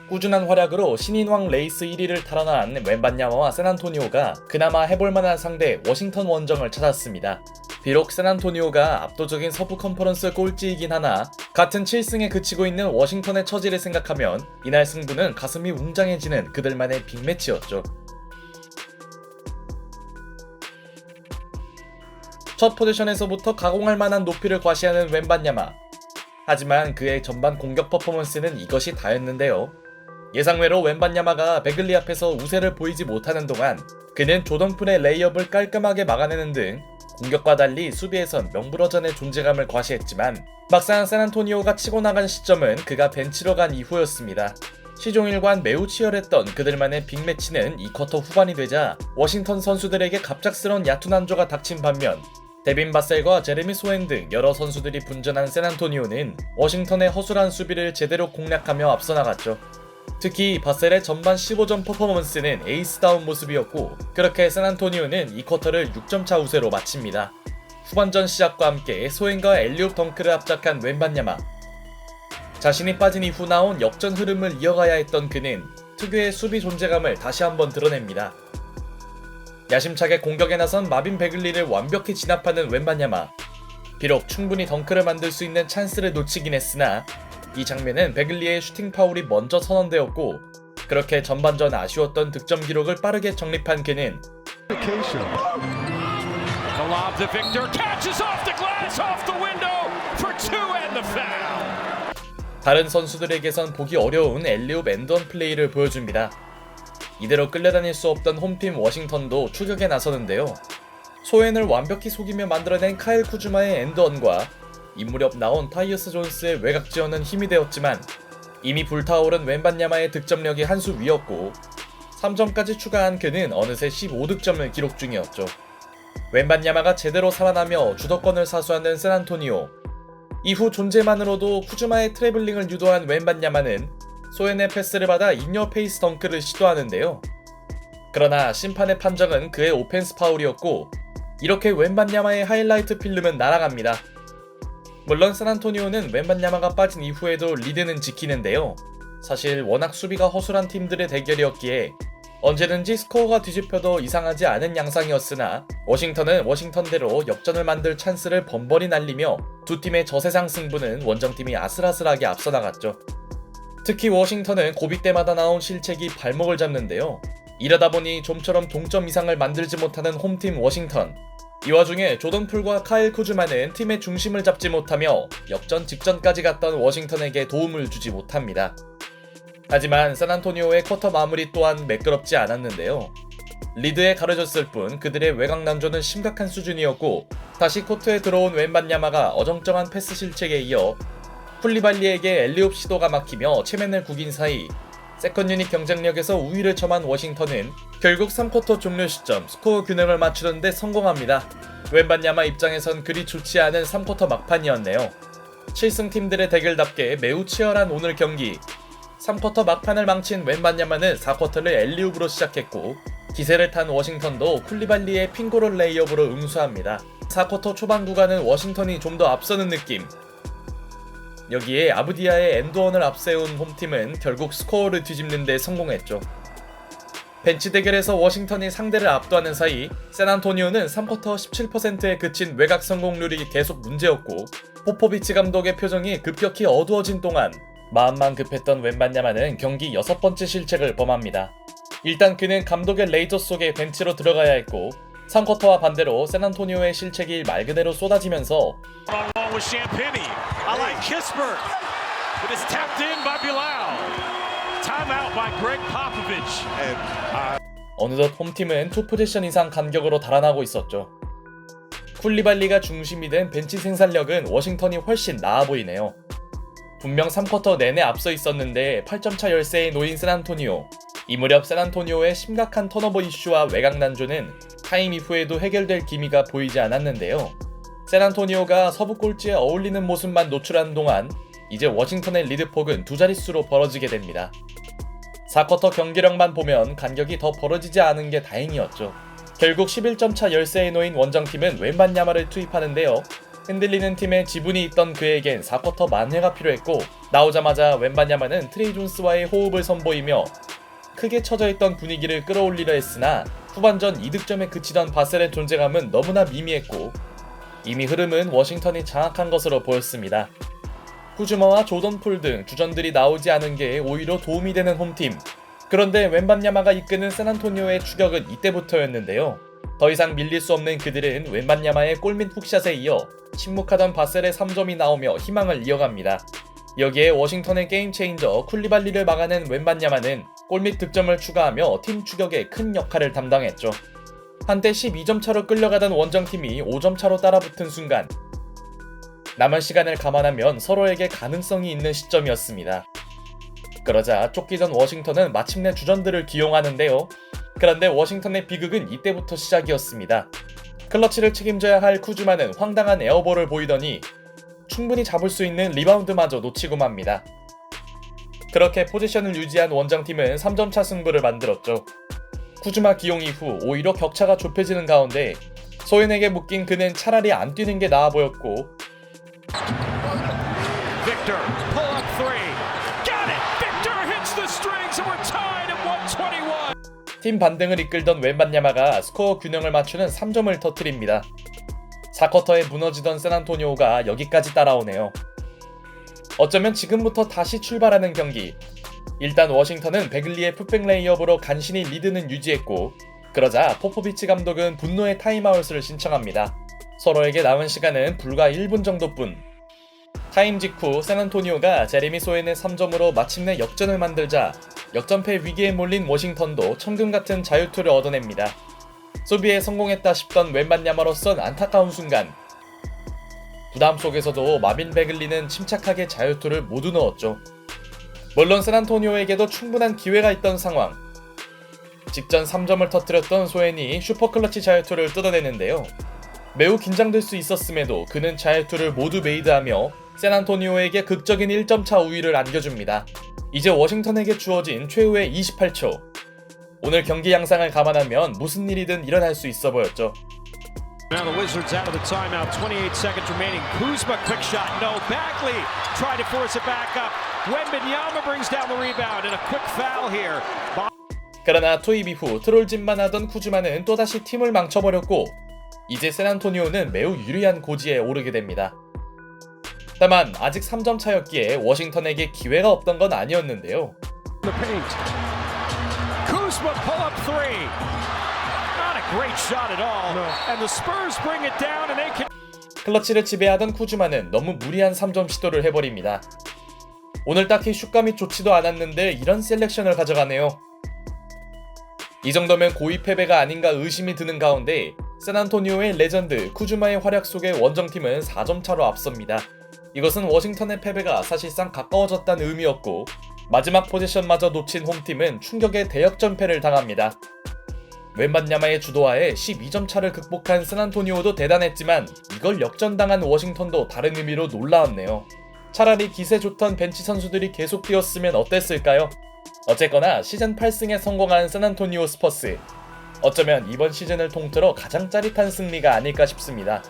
꾸준한 활약으로 신인왕 레이스 1위를 탈환한 웬반야마와 샌안토니오가 그나마 해볼만한 상대 워싱턴 원정을 찾았습니다. 비록 샌안토니오가 압도적인 서부 컨퍼런스 꼴찌이긴 하나 같은 7승에 그치고 있는 워싱턴의 처지를 생각하면 이날 승부는 가슴이 웅장해지는 그들만의 빅매치였죠. 첫 포지션에서부터 가공할 만한 높이를 과시하는 웬반야마. 하지만 그의 전반 공격 퍼포먼스는 이것이 다였는데요. 예상외로 웬반야마가 베글리 앞에서 우세를 보이지 못하는 동안 그는 조던풀의 레이업을 깔끔하게 막아내는 등 공격과 달리 수비에선 명불허전의 존재감을 과시했지만 막상 샌안토니오가 치고 나간 시점은 그가 벤치로 간 이후였습니다. 시종일관 매우 치열했던 그들만의 빅매치는 이 쿼터 후반이 되자 워싱턴 선수들에게 갑작스런 얕은 한조가 닥친 반면 데빈 바셀과 제레미 소행 등 여러 선수들이 분전한 샌안토니오는 워싱턴의 허술한 수비를 제대로 공략하며 앞서 나갔죠. 특히 바셀의 전반 15점 퍼포먼스는 에이스다운 모습이었고 그렇게 샌안토니오는 이 쿼터를 6점 차 우세로 마칩니다. 후반전 시작과 함께 소행과 엘리옵 덩크를 합작한 웬반야마. 자신이 빠진 이후 나온 역전 흐름을 이어가야 했던 그는 특유의 수비 존재감을 다시 한번 드러냅니다. 야심차게 공격에 나선 마빈 베글리를 완벽히 진압하는 웬반야마. 비록 충분히 덩크를 만들 수 있는 찬스를 놓치긴 했으나 이 장면은 베글리의 슈팅 파울이 먼저 선언되었고 그렇게 전반전 아쉬웠던 득점 기록을 빠르게 정립한 그는 다른 선수들에게선 보기 어려운 엘리옵 엔드원 플레이를 보여줍니다. 이대로 끌려다닐 수 없던 홈팀 워싱턴도 추격에 나서는데요. 소엔을 완벽히 속이며 만들어낸 카일 쿠즈마의 엔드원과 이 무렵 나온 타이어스 존스의 외곽 지원은 힘이 되었지만 이미 불타오른 웬반야마의 득점력이 한 수 위였고 3점까지 추가한 그는 어느새 15득점을 기록 중이었죠. 웬반야마가 제대로 살아나며 주도권을 사수하는 샌안토니오. 이후 존재만으로도 쿠즈마의 트래블링을 유도한 웬반야마는 소엔의 패스를 받아 인여 페이스 덩크를 시도하는데요. 그러나 심판의 판정은 그의 오펜스 파울이었고 이렇게 웬반야마의 하이라이트 필름은 날아갑니다. 물론 샌안토니오는 웬반야마가 빠진 이후에도 리드는 지키는데요. 사실 워낙 수비가 허술한 팀들의 대결이었기에 언제든지 스코어가 뒤집혀도 이상하지 않은 양상이었으나 워싱턴은 워싱턴대로 역전을 만들 찬스를 번번이 날리며 두 팀의 저세상 승부는 원정팀이 아슬아슬하게 앞서 나갔죠. 특히 워싱턴은 고비 때마다 나온 실책이 발목을 잡는데요. 이러다 보니 좀처럼 동점 이상을 만들지 못하는 홈팀 워싱턴. 이 와중에 조던풀과 카일 쿠즈마는 팀의 중심을 잡지 못하며 역전 직전까지 갔던 워싱턴에게 도움을 주지 못합니다. 하지만 샌안토니오의 쿼터 마무리 또한 매끄럽지 않았는데요. 리드에 가려졌을 뿐 그들의 외곽 난조는 심각한 수준이었고 다시 코트에 들어온 웬반야마가 어정쩡한 패스 실책에 이어 쿨리발리에게 엘리옵 시도가 막히며 체면을 구긴 사이 세컨 유닛 경쟁력에서 우위를 점한 워싱턴은 결국 3쿼터 종료 시점 스코어 균형을 맞추는 데 성공합니다. 웬반야마 입장에선 그리 좋지 않은 3쿼터 막판이었네요. 7승 팀들의 대결답게 매우 치열한 오늘 경기. 3쿼터 막판을 망친 웬반야마는 4쿼터를 엘리옵으로 시작했고 기세를 탄 워싱턴도 쿨리발리의 핑고롤 레이업으로 응수합니다. 4쿼터 초반 구간은 워싱턴이 좀 더 앞서는 느낌. 여기에 아브디아의 엔드원을 앞세운 홈팀은 결국 스코어를 뒤집는 데 성공했죠. 벤치 대결에서 워싱턴이 상대를 압도하는 사이 샌안토니오는 3쿼터 17%에 그친 외곽 성공률이 계속 문제였고 포포비치 감독의 표정이 급격히 어두워진 동안 마음만 급했던 웬반야마는 경기 6번째 실책을 범합니다. 일단 그는 감독의 레이저 속에 벤치로 들어가야 했고 3쿼터와 반대로 샌안토니오의 실책이 말 그대로 쏟아지면서 어느덧 홈팀은 2포지션 이상 간격으로 달아나고 있었죠. 쿨리발리가 중심이 된 벤치 생산력은 워싱턴이 훨씬 나아 보이네요. 분명 3쿼터 내내 앞서 있었는데 8점차 열세에 놓인 샌안토니오. 이 무렵 샌안토니오의 심각한 턴오버 이슈와 외곽 난조는 타임 이후에도 해결될 기미가 보이지 않았는데요. 샌안토니오가 서부 꼴찌에 어울리는 모습만 노출하는 동안 이제 워싱턴의 리드폭은 두 자릿수로 벌어지게 됩니다. 4쿼터 경기력만 보면 간격이 더 벌어지지 않은 게 다행이었죠. 결국 11점 차 열세에 놓인 원정팀은 웬반야마를 투입하는데요. 흔들리는 팀에 지분이 있던 그에겐 4쿼터 만회가 필요했고 나오자마자 웬바냐마는 트레이 존스와의 호흡을 선보이며 크게 처져있던 분위기를 끌어올리려 했으나 후반전 2득점에 그치던 바셀의 존재감은 너무나 미미했고 이미 흐름은 워싱턴이 장악한 것으로 보였습니다. 쿠즈마와 조던 폴 등 주전들이 나오지 않은 게 오히려 도움이 되는 홈팀. 그런데 웬반야마가 이끄는 샌안토니오의 추격은 이때부터였는데요. 더 이상 밀릴 수 없는 그들은 웬반야마의 골밑 훅샷에 이어 침묵하던 바셀의 3점이 나오며 희망을 이어갑니다. 여기에 워싱턴의 게임 체인저 쿨리발리를 막아낸 웬반야마는 골밑 득점을 추가하며 팀 추격에 큰 역할을 담당했죠. 한때 12점 차로 끌려가던 원정팀이 5점 차로 따라붙은 순간 남은 시간을 감안하면 서로에게 가능성이 있는 시점이었습니다. 그러자 쫓기던 워싱턴은 마침내 주전들을 기용하는데요. 그런데 워싱턴의 비극은 이때부터 시작이었습니다. 클러치를 책임져야 할 쿠즈마는 황당한 에어볼을 보이더니 충분히 잡을 수 있는 리바운드마저 놓치고 맙니다. 그렇게 포지션을 유지한 원정팀은 3점차 승부를 만들었죠. 쿠즈마 기용 이후 오히려 격차가 좁혀지는 가운데 소연에게 묶인 그는 차라리 안 뛰는 게 나아 보였고 Victor, pull up three. Got it! Victor hits the strings and we're tied at 121. 팀 반등을 이끌던 웬반야마가 스코어 균형을 맞추는 3점을 터뜨립니다. 4쿼터에 무너지던 샌안토니오가 여기까지 따라오네요. 어쩌면 지금부터 다시 출발하는 경기. 일단 워싱턴은 베글리의 풋백 레이업으로 간신히 리드는 유지했고 그러자 포포비치 감독은 분노의 타임아웃을 신청합니다. 서로에게 남은 시간은 불과 1분 정도뿐. 타임 직후 샌안토니오가 제레미 소엔의 3점으로 마침내 역전을 만들자 역전패 위기에 몰린 워싱턴도 천금 같은 자유투를 얻어냅니다. 수비에 성공했다 싶던 웬반야마로선 안타까운 순간 부담 속에서도 마빈 베글리는 침착하게 자유투를 모두 넣었죠. 물론 샌안토니오에게도 충분한 기회가 있던 상황. 직전 3점을 터뜨렸던 소엔이 슈퍼클러치 자유투를 뜯어내는데요. 매우 긴장될 수 있었음에도 그는 자유투를 모두 메이드하며 샌안토니오에게 극적인 1점차 우위를 안겨줍니다. 이제 워싱턴에게 주어진 최후의 28초. 오늘 경기 양상을 감안하면 무슨 일이든 일어날 수 있어 보였죠. Now the Wizards out of the timeout, 28 seconds remaining. Kuzma quick shot, no. Bagley tried to force it back up. Wembanyama brings down the rebound and a quick foul here. 그러나 투입 이후 트롤짓만 하던 쿠즈마는 또다시 팀을 망쳐버렸고 이제 샌안토니오는 매우 유리한 고지에 오르게 됩니다. 다만 아직 3점 차였기에 워싱턴에게 기회가 없던 건 아니었는데요. Kuzma pull up three. Not a great shot at all. And the Spurs bring it down and they can. 클러치를 지배하던 쿠즈마는 너무 무리한 3점 시도를 해버립니다. 오늘 딱히 슛감이 좋지도 않았는데 이런 셀렉션을 가져가네요. 이 정도면 고의 패배가 아닌가 의심이 드는 가운데 샌안토니오의 레전드 쿠즈마의 활약 속에 원정팀은 4점 차로 앞섭니다. 이것은 워싱턴의 패배가 사실상 가까워졌다는 의미였고 마지막 포지션마저 놓친 홈팀은 충격의 대역전패를 당합니다. 웬반야마의 주도하에 12점 차를 극복한 샌안토니오도 대단했지만 이걸 역전당한 워싱턴도 다른 의미로 놀라웠네요. 차라리 기세 좋던 벤치 선수들이 계속 뛰었으면 어땠을까요? 어쨌거나 시즌 8승에 성공한 샌안토니오 스퍼스. 어쩌면 이번 시즌을 통틀어 가장 짜릿한 승리가 아닐까 싶습니다.